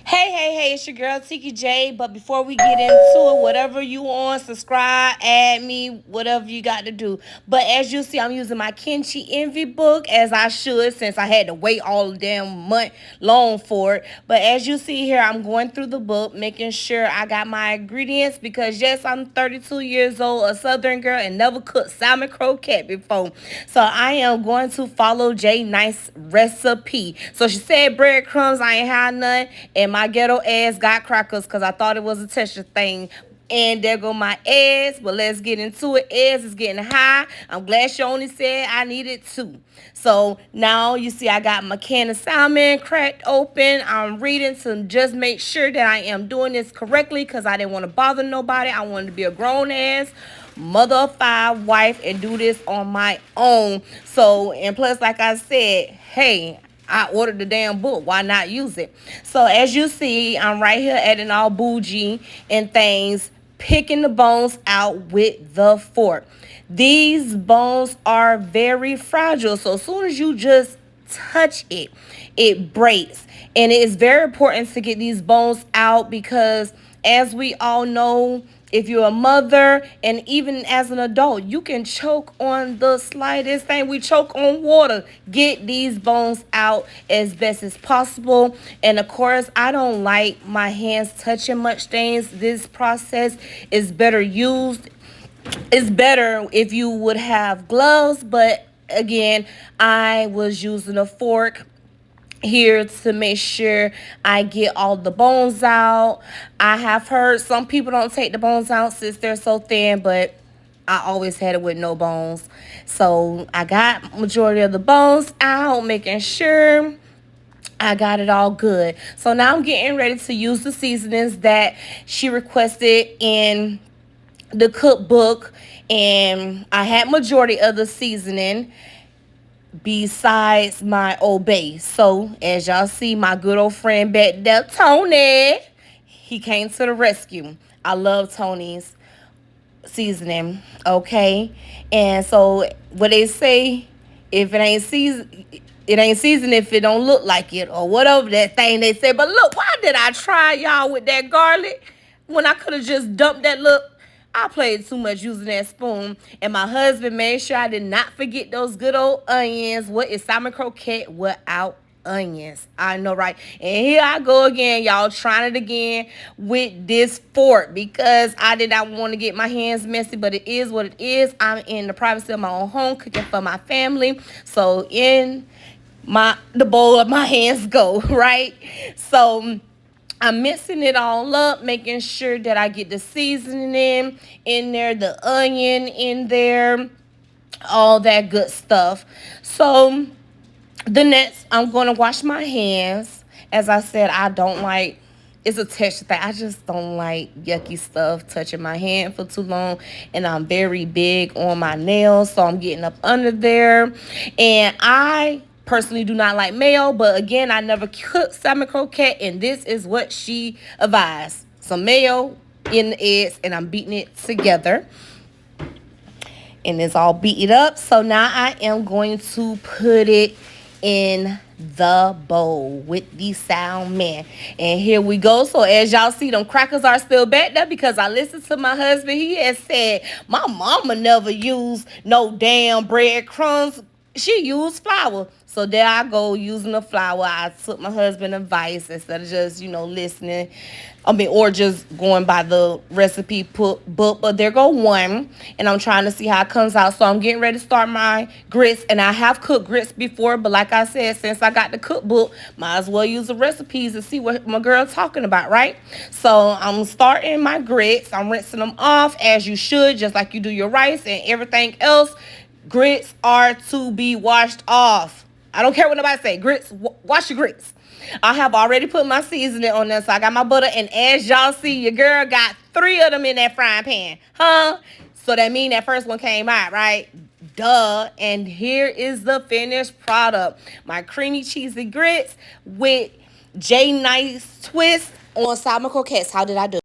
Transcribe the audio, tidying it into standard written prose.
Hey, it's your girl Tiki J. But before we get into it, whatever you want, subscribe, add me, whatever you got to do. But as you see, I'm using my Kimchi Envy book as I should since I had to wait all the damn month long for it. But as you see here, I'm going through the book, making sure I got my ingredients because yes, I'm 32 years old, a Southern girl, and never cooked salmon croquette before. So I am going to follow J Nice recipe. So she said breadcrumbs, I ain't had none, and my ghetto ass got crackers because I thought it was a texture thing. And there go my eggs, but let's get into it. Eggs is getting high. I'm glad she only said I needed two. So now you see I got my can of salmon cracked open. I'm reading to just make sure that I am doing this correctly because I didn't want to bother nobody. I wanted to be a grown ass mother of five wife and do this on my own. So, and plus, like I said, hey, I ordered the damn book. Why not use it? So as you see, I'm right here adding all bougie and things, picking the bones out with the fork. These bones are very fragile. So as soon as you just touch it, it breaks. And it is very important to get these bones out because as we all know, if you're a mother and even as an adult, you can choke on the slightest thing. We choke on water. Get these bones out as best as possible. And of course, I don't like my hands touching much things. This process is better used. It's better if you would have gloves, but again, I was using a fork here to make sure I get all the bones out. I have heard some people don't take the bones out since they're so thin, but I always had it with no bones. So I got majority of the bones out, making sure I got it all good. So now I'm getting ready to use the seasonings that she requested in the cookbook, and I had majority of the seasoning besides my old base. So as y'all see, my good old friend back there, Tony, he came to the rescue. I love Tony's seasoning, okay? And so what they say, if it ain't seasoned, it ain't seasoned if it don't look like it or whatever that thing they say. But look, why did I try y'all with that garlic when I could have just dumped that? Look, I played too much using that spoon. And my husband made sure I did not forget those good old onions. What is salmon croquette without onions? I know, right? And here I go again, y'all, trying it again with this fork because I did not want to get my hands messy, but it is what it is. I'm in the privacy of my own home cooking for my family. So in the bowl of my hands go, right? So I'm mixing it all up, making sure that I get the seasoning in there, the onion in there, all that good stuff. So the next, I'm going to wash my hands. As I said, I don't like, it's a texture thing. I just don't like yucky stuff touching my hand for too long. And I'm very big on my nails, so I'm getting up under there. And I personally do not like mayo, but again, I never cooked salmon croquette, and this is what she advised. Some mayo in the eggs, and I'm beating it together. And it's all beaten up. So now I am going to put it in the bowl with the salmon. And here we go. So as y'all see, them crackers are still back there because I listened to my husband. He has said, my mama never used no damn breadcrumbs. She used flour. So there I go using the flour. I took my husband's advice instead of just, listening. Or just going by the recipe book. But there go one. And I'm trying to see how it comes out. So I'm getting ready to start my grits. And I have cooked grits before. But like I said, since I got the cookbook, might as well use the recipes to see what my girl's talking about, right? So I'm starting my grits. I'm rinsing them off as you should, just like you do your rice and everything else. Grits are to be washed off. I don't care what nobody say. Grits, wash your grits. I have already put my seasoning on there, so I got my butter. And as y'all see, your girl got 3 of them in that frying pan. Huh? So that means that first one came out, right? Duh. And here is the finished product. My creamy cheesy grits with J Nice twist on salmon croquettes. How did I do?